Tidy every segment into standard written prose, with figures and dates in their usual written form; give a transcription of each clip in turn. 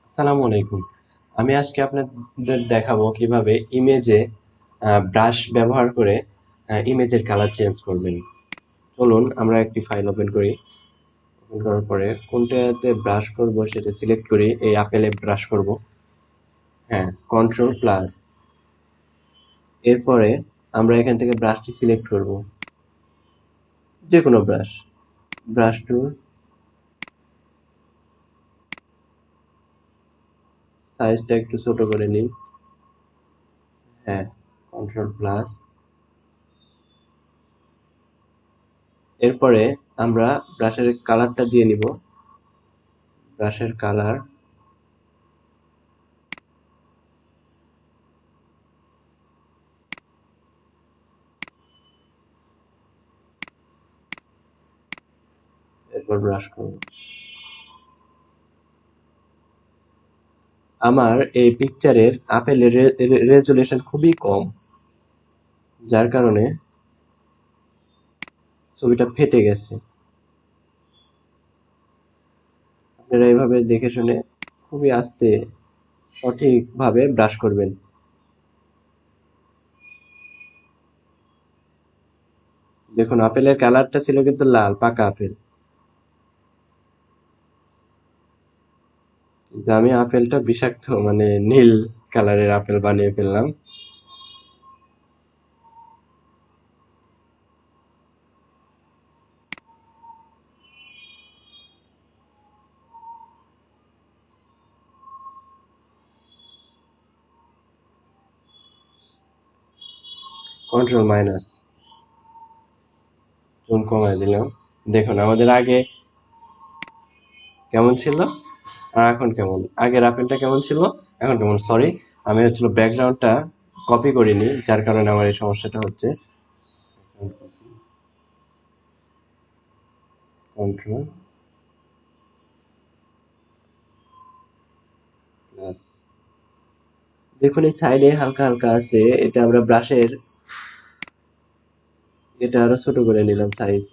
আসসালামু আলাইকুম। আমি আজকে আপনাদের দেখাবো কিভাবে ইমেজে ব্রাশ ব্যবহার করে ইমেজের কালার চেঞ্জ করবেন। চলুন আমরা একটি ফাইল ওপেন করি। ওপেন করার পরে কোনটাতে ব্রাশ করব সেটা সিলেক্ট করি। এই আপেলে ব্রাশ করব। হ্যাঁ, কন্ট্রোল প্লাস। এরপরে আমরা এখান থেকে ব্রাশটি সিলেক্ট করব, যে কোনো ব্রাশ। ব্রাশ টুল, সাইজটা একটু ছোট করে নিই। হ্যাঁ, কন্ট্রোল প্লাস। এরপরে আমরা ব্রাশের কালারটা দিয়ে নিব। ব্রাশের কালার, এরপর ব্রাশ করব। আমার এই পিকচারের আপেলের রেজুলেশন খুবই কম, যার কারণে ছবিটা ফেটে গেছে। আপনারা এইভাবে দেখে শুনে খুবই আস্তে সঠিকভাবে ব্রাশ করবেন। দেখুন, আপেলের কালারটা ছিল কিন্তু লাল, পাকা আপেল, কিন্তু আমি আপেলটা বিষাক্ত মানে নীল কালারের আপেল বানিয়ে ফেললাম। কন্ট্রোল মাইনাস, জুম কমায় দিলাম। দেখুন আমাদের আগে কেমন ছিল আর এখন কেমন। আগের আপেলটা কেমন ছিল, এখন কেমন। সরি, আমি হচ্ছিল ব্যাকগ্রাউন্ডটা কপি করিনি, যার কারণে আমার এই সমস্যাটা হচ্ছে। Control plus. দেখুন এই সাইডে হালকা হালকা আছে, এটা আমরা ব্রাশের, এটা আরো ছোট করে নিলাম সাইজ।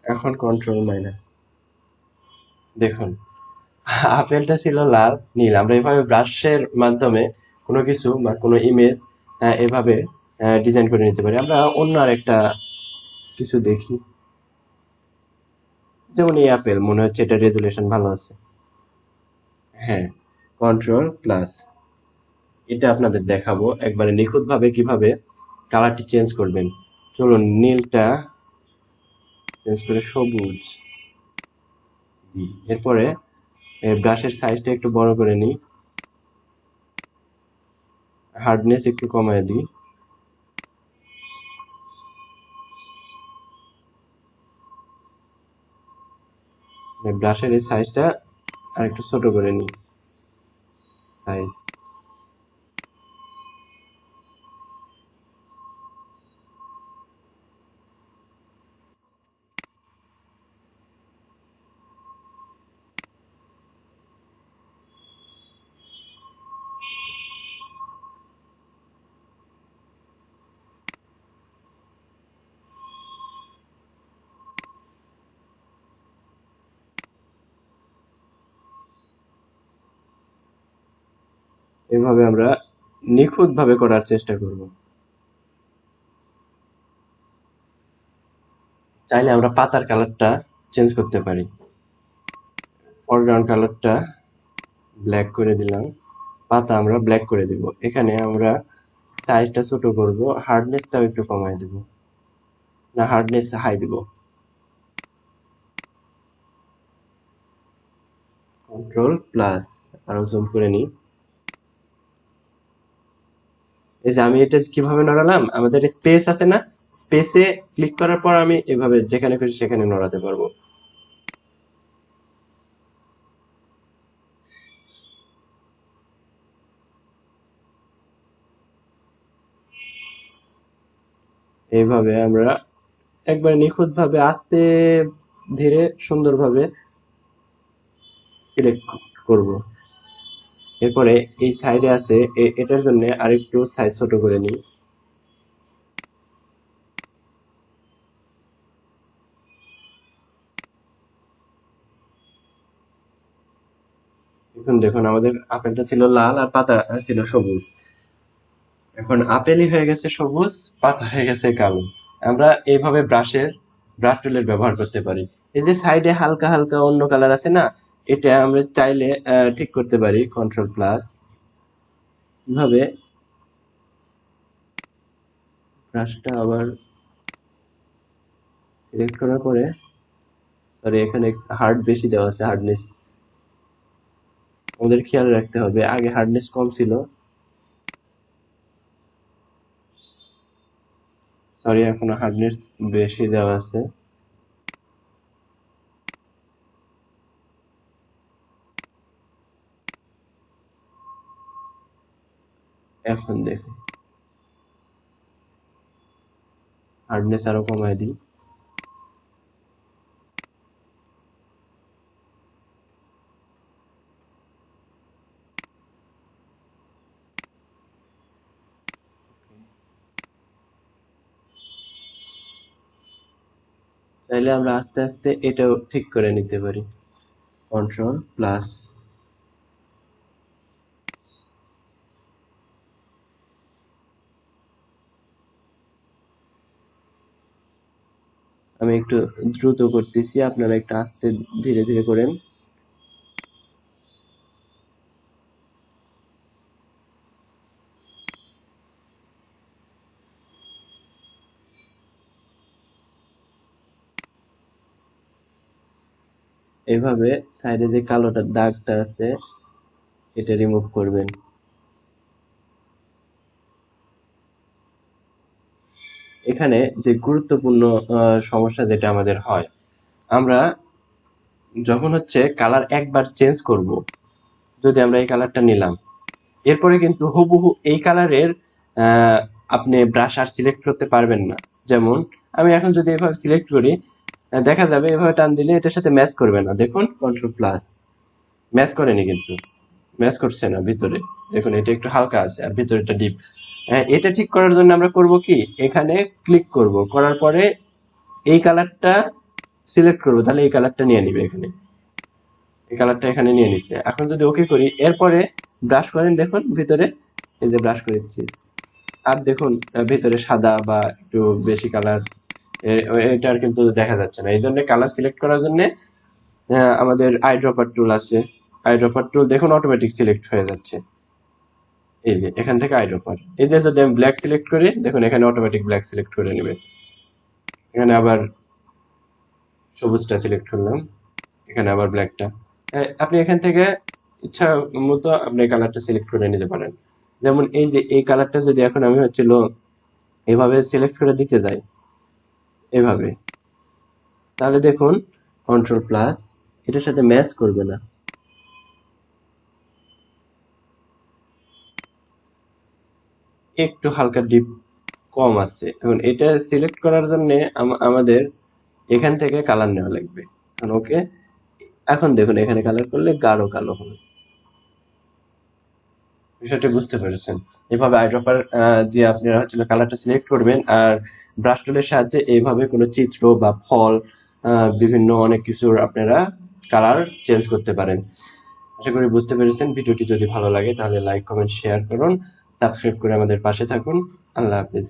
এখন কন্ট্রোল মাইনাস। দেখুন আপেলটা ছিল লাল, নীল। আমরা এভাবে ব্রাশের মাধ্যমে কোনো কিছু বা কোনো ইমেজ এভাবে ডিজাইন করে নিতে পারি। আমরা অন্য আরেকটা কিছু দেখি, যেমন এই আপেল, মনে হচ্ছে এটা রেজুলেশন ভালো আছে। হ্যাঁ, কন্ট্রোল প্লাস। এটা আপনাদের দেখাবো একবারে নিখুঁতভাবে কিভাবে কালারটি চেঞ্জ করবেন। চলুন নীলটা চেঞ্জ করে সবুজ দিই। এরপরে ব্রাশের সাইজটা একটু বড় করে নিই, হার্ডনেস একটু কমায় দিই। ব্রাশের এই সাইজটা আর একটু ছোট করে নিই, সাইজ। এভাবে আমরা নিখুঁতভাবে করার চেষ্টা করব। চাইলে আমরা পাতার কালারটা চেঞ্জ করতে পারি। ফরগ্রাউন্ড কালারটা ব্ল্যাক করে দিলাম, পাতা আমরা ব্ল্যাক করে দিব। এখানে আমরা সাইজটা ছোট করব, হার্ডনেসটাও একটু কমায় দিব, না হার্ডনেস হাই দিব। কন্ট্রোল প্লাস, আরো জুম করে নিই। এই যে আমি এটা কিভাবে নড়ালাম, আমাদের স্পেস আছে না, স্পেসে ক্লিক করার পর আমি এভাবে যেখানে খুশি সেখানে নড়াতে পারবো। এইভাবে আমরা একবার নিখুঁতভাবে আস্তে ধীরে সুন্দরভাবে সিলেক্ট করব। এরপরে এই সাইডে আছে এটার জন্য আরেকটু সাইজ ছোট করে নিই। এখন দেখুন আমাদের আপেলটা ছিল লাল আর পাতা ছিল সবুজ। এখন আপেলই হয়ে গেছে সবুজ, পাতা হয়ে গেছে কালো। আমরা এইভাবে ব্রাশ টুলের ব্যবহার করতে পারি। এই যে সাইডে হালকা হালকা অন্য কালার আছে না, এটা আমরা চাইলে ঠিক করতে পারি কন্ট্রোল প্লাস। কিভাবে, ব্রাশটা আবার সিলেক্ট করার পরে, সরি এখানে হার্ড বেশি দেওয়া আছে, হার্ডনেস আমাদের খেয়াল রাখতে হবে, আগে হার্ডনেস কম ছিল, সরি এখন হার্ডনেস বেশি দেওয়া আছে। এখন দেখুন হার্ডনেস আরো কমায় দিই। চাইলে আমরা আস্তে আস্তে এটাও ঠিক করে নিতে পারি, কন্ট্রোল প্লাস। আমি একটু দ্রুত করতেছি, আপনারা একটু আস্তে ধীরে ধীরে করেন। এভাবে সাইডে যে কালোটা দাগটা আছে এটা রিমুভ করবেন। এখানে যে গুরুত্বপূর্ণ সমস্যা যেটা আমাদের হয়, আমরা যখন হচ্ছে কালার একবার চেঞ্জ করব, যদি আমরা এই কালারটা নিলাম, এরপরে কিন্তু হুবহু এই কালারের আপনি ব্রাশ আর সিলেক্ট করতে পারবেন না। যেমন আমি এখন যদি এভাবে সিলেক্ট করি, দেখা যাবে এভাবে টান দিলে এটার সাথে ম্যাচ করবে না। দেখুন কন্ট্রোল প্লাস, ম্যাচ করেনি, কিন্তু ম্যাচ করছে না ভিতরে। দেখুন এটা একটু হালকা আছে আর ভিতরেটা ডিপ। এটা ঠিক করার জন্য আমরা করব কি, এখানে ক্লিক করব, করার পরে এই কালারটা সিলেক্ট করব, তাহলে এই কালারটা নিয়ে নিবে, এখানে এই কালারটা এখানে নিয়ে নিচ্ছে। এখন যদি ওকে করি, এরপরে ব্রাশ করেন, দেখুন ভিতরে এই যে ব্রাশ করেছি, আর দেখুন ভিতরে সাদা বা একটু বেশি কালার এটা আর কিন্তু দেখা যাচ্ছে না। এই জন্য কালার সিলেক্ট করার জন্য আমাদের আই ড্রপার টুল আছে। আই ড্রপার টুল দেখুন অটোমেটিক সিলেক্ট হয়ে যাচ্ছে, এই যে এখান থেকে আই ড্রপার। এই যে যদি আমি ব্ল্যাক সিলেক্ট করি, দেখুন এখানে অটোমেটিক ব্ল্যাক সিলেক্ট করে নেবে। এখানে আবার সবুজটা সিলেক্ট করলাম, এখানে আবার ব্ল্যাকটা। আপনি এখান থেকে ইচ্ছা মতো আপনি কালারটা সিলেক্ট করে নিতে পারেন। যেমন এই যে এই কালারটা যদি এখন আমি হচ্ছিল এভাবে সিলেক্ট করে দিতে যাই, এভাবে, তাহলে দেখুন কন্ট্রোল প্লাস, এটার সাথে ম্যাচ করবে না, একটু হালকা ডিপ কম আছে। এখন এটা সিলেক্ট করার জন্য আমাদের এখান থেকে কালার নেওয়া লাগবে। এখন ওকে, এখন দেখুন এখানে কালার করলে গাঢ় কালো হবে। বিষয়টা বুঝতে পেরেছেন? এভাবে আইড্রপার দিয়ে আপনারা হচ্ছে কালারটা সিলেক্ট করবেন, আর ব্রাশ টুলের সাহায্যে এইভাবে কোনো চিত্র বা ফল, বিভিন্ন অনেক কিছুর আপনারা কালার চেঞ্জ করতে পারেন। আশা করি বুঝতে পেরেছেন। ভিডিওটি যদি ভালো লাগে তাহলে লাইক, কমেন্ট, শেয়ার করুন, সাবস্ক্রাইব করে আমাদের পাশে থাকুন। আল্লাহ হাফেজ।